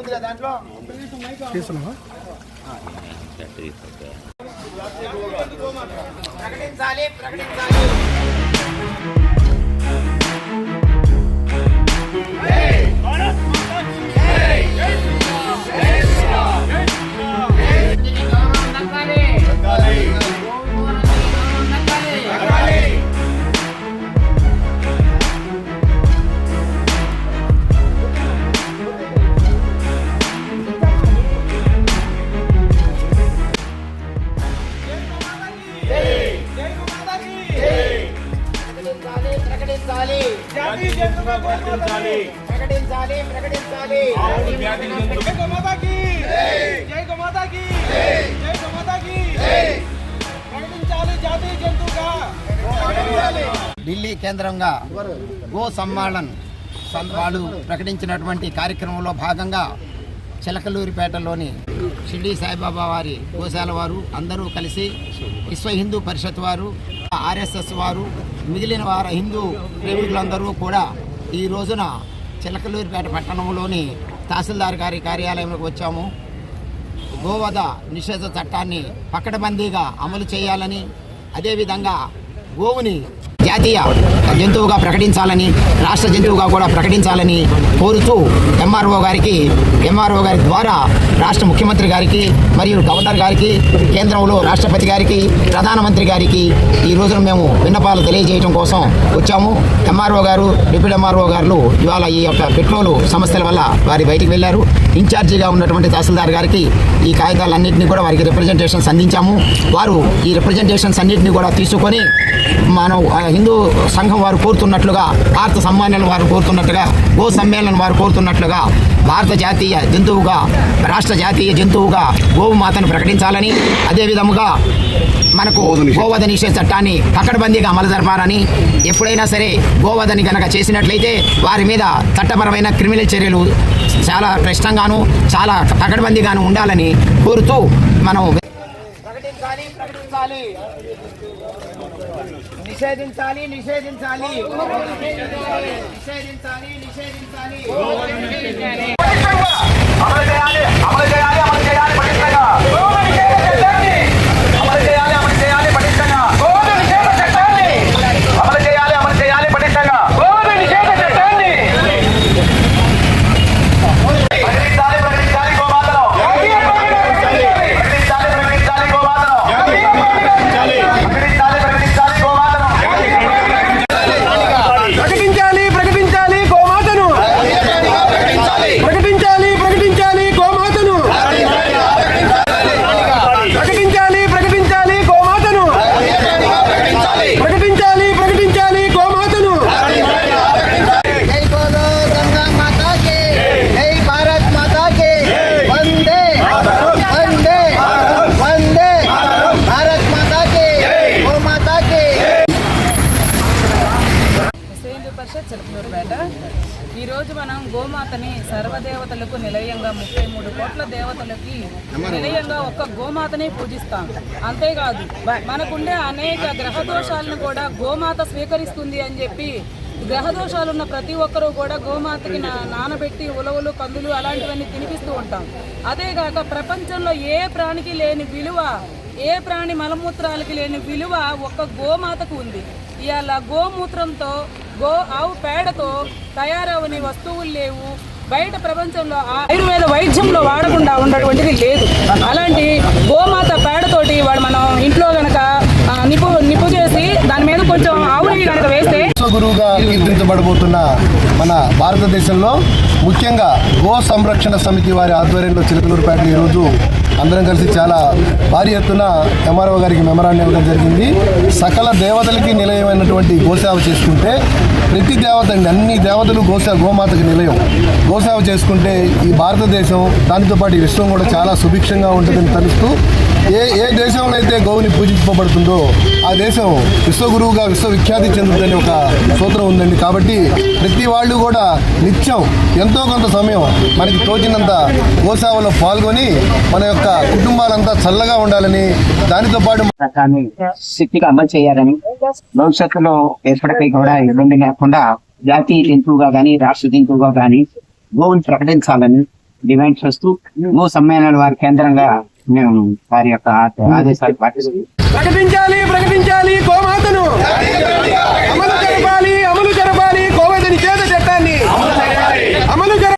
దాంట్లో ప్రకటించాలి ప్రకటించాలి ప్రకటించాలి ప్రకటించాలి జై గోమాతా కీ జై గోమాతా కీ జై గోమాతా కీ ప్రకటించాలి జాతీయ జంతువుగా ఢిల్లీ కేంద్రంగా గో సమ్మేళన్ వాళ్ళు ప్రకటించినటువంటి కార్యక్రమంలో భాగంగా చిలకలూరిపేటలోని షిర్డీ సాయిబాబా వారి గోశాల వారు అందరూ కలిసి విశ్వ హిందూ పరిషత్ వారు ఆర్ఎస్ఎస్ వారు మిగిలిన వారు హిందూ ప్రేమికులందరూ కూడా ఈ రోజున చిలకలూరిపేట పట్టణంలోని తహసీల్దార్ గారి కార్యాలయంలోకి వచ్చాము. గోవధ నిషేధ చట్టాన్ని పకడ్బందీగా అమలు చేయాలని, అదేవిధంగా గోవుని జాతీయ జంతువుగా ప్రకటించాలని, రాష్ట్ర జంతువుగా కూడా ప్రకటించాలని కోరుతూ ఎంఆర్ఓ గారి ద్వారా రాష్ట్ర ముఖ్యమంత్రి గారికి మరియు గవర్నర్ గారికి, కేంద్రంలో రాష్ట్రపతి గారికి, ప్రధానమంత్రి గారికి ఈ రోజున మేము విన్నపాలు తెలియజేయడం కోసం వచ్చాము. ఎంఆర్ఓ గారు, డిప్యూటీ ఎంఆర్ఓ గారు ఇవాళ ఈ యొక్క పెట్రోలు సమస్యల వల్ల వారి బయటికి వెళ్ళారు. ఇన్ఛార్జిగా ఉన్నటువంటి తహసీల్దార్ గారికి ఈ కాగితాలన్నింటినీ కూడా వారికి రిప్రజెంటేషన్స్ అందించాము. వారు ఈ రిప్రజెంటేషన్స్ అన్నింటినీ కూడా తీసుకొని మనం హిందూ సంఘం వారు కోరుతున్నట్లుగా, భారత సమ్మేళనం వారు కోరుతున్నట్టుగా, గో సమ్మేళనం వారు కోరుతున్నట్లుగా భారత జాతీయ జంతువుగా, రాష్ట్ర జాతీయ జంతువుగా గోమాతను ప్రకటించాలని, అదేవిధముగా మనకు గోవధ నిషేధ చట్టాన్ని పకడ్బందీగా అమలు జరపాలని, ఎప్పుడైనా సరే గోవధని కనుక చేసినట్లయితే వారి మీద చట్టపరమైన క్రిమినల్ చర్యలు చాలా క్లిష్టంగాను, చాలా పకడ్బందీగాను ఉండాలని కోరుతూ మనం ప్రకటించాలి నిషేధించాలి నిషేధించాలి నిషేధించాలి నిషేధించాలి అమలు చేయాలి అమలు చేయాలి అమలు చేయాలి పటిష్టంగా అమలు చేయాలి అమలు చేయాలి పటిష్టంగా అమలు చేయాలి అమలు చేయాలి పటిష్టంగా ప్రకటించాలి ప్రకటించాలి గోమాతను ప్రకటించాలి ప్రకటించాలి గోమాతను ప్రకటించాలి ప్రకటించాలి గోమాతను ప్రకటించాలి ప్రకటించాలి గోమాతను ప్రకటించాలి ప్రకటించాలి గోమాతను ప్రకటించాలి ప్రకటించాలి గోమాతను ప్రకటించాలి ప్రకటించాలి గోమాతను జై బోలో గంగా మాతా కి జై భారత్ మాతా కి వందే వందే వందే భారత్ మాతా కి గో మాతా కి. హిందూ పరిషత్ చిలకలూరిపేట. ఈరోజు మనం గోమాతని సర్వదేవతలకు నిలయంగా 33 కోట్ల దేవతలకి నిలయంగా ఒక్క గోమాతని పూజిస్తాం. అంతేకాదు మనకుండే అనేక గ్రహ దోషాలను కూడా గోమాత స్వీకరిస్తుంది అని చెప్పి, గ్రహ దోషాలున్న ప్రతి ఒక్కరూ కూడా గోమాతకి నానబెట్టి ఉలవలు, కందులు అలాంటివన్నీ తినిపిస్తూ ఉంటాం. అదేగాక ప్రపంచంలో ఏ ప్రాణికి లేని విలువ, ఏ ప్రాణి మలమూత్రాలకి లేని విలువ ఒక్క గోమాతకు ఉంది. ఇవాళ గోమూత్రంతో, ఆవు పేడతో తయారవని వస్తువులు లేవు. బయట ప్రపంచంలో ఆయుర్వేద వైద్యంలో వాడకుండా ఉన్నటువంటిది లేదు. అలాంటి గోమాత పేడతోటి వాడు మనం ఇంట్లో కనుక నిప్పు చేసి దాని మీద కొంచెం ఆవుని కనుక వేస్తే విశ్వగురువుగా కీర్తించబడబోతున్న మన భారతదేశంలో ముఖ్యంగా గో సంరక్షణ సమితి వారి ఆధ్వర్యంలో చిలకలూరిపేటలో ఈరోజు అందరం కలిసి చాలా భారీ ఎత్తున ఎంఆర్ఓ గారికి మెమరాండం ఇవ్వడం జరిగింది. సకల దేవతలకి నిలయమైనటువంటి గోసేవ చేసుకుంటే, ప్రతి దేవత అన్ని దేవతలు గోమాతకి నిలయం. గోసేవ చేసుకుంటే ఈ భారతదేశం, దానితో పాటు ఈ విశ్వం కూడా చాలా సుభిక్షంగా ఉంటుందని తెలుస్తూ, ఏ దేశంలో అయితే గోవుని పూజించబడుతుందో ఆ దేశం విశ్వగురువుగా విశ్వవిఖ్యాతి చెందుతుందని ఒక సూత్రం ఉందండి. కాబట్టి ప్రతి వాళ్ళు కూడా నిత్యం ఎంతో కొంత సమయం మనకి తోచినంత గోసేవలో పాల్గొని మన యొక్క కుటుంబాలంతా చల్లగా ఉండాలని, దానితో పాటు శక్తిగా అమలు చేయాలని, భవిష్యత్తులో ఎప్పటికీ కూడా ఇబ్బంది లేకుండా జాతీయ జంతువుగా కానీ, రాష్ట్ర జంతువుగా కానీ గోవుని ప్రకటించాలని డిమాండ్ చేస్తూ గో సమ్మేళనాల వారి కేంద్రంగా మేము వారి యొక్క ఆదేశాలు పాటిస్తూ ప్రకటించాలి గోమాతను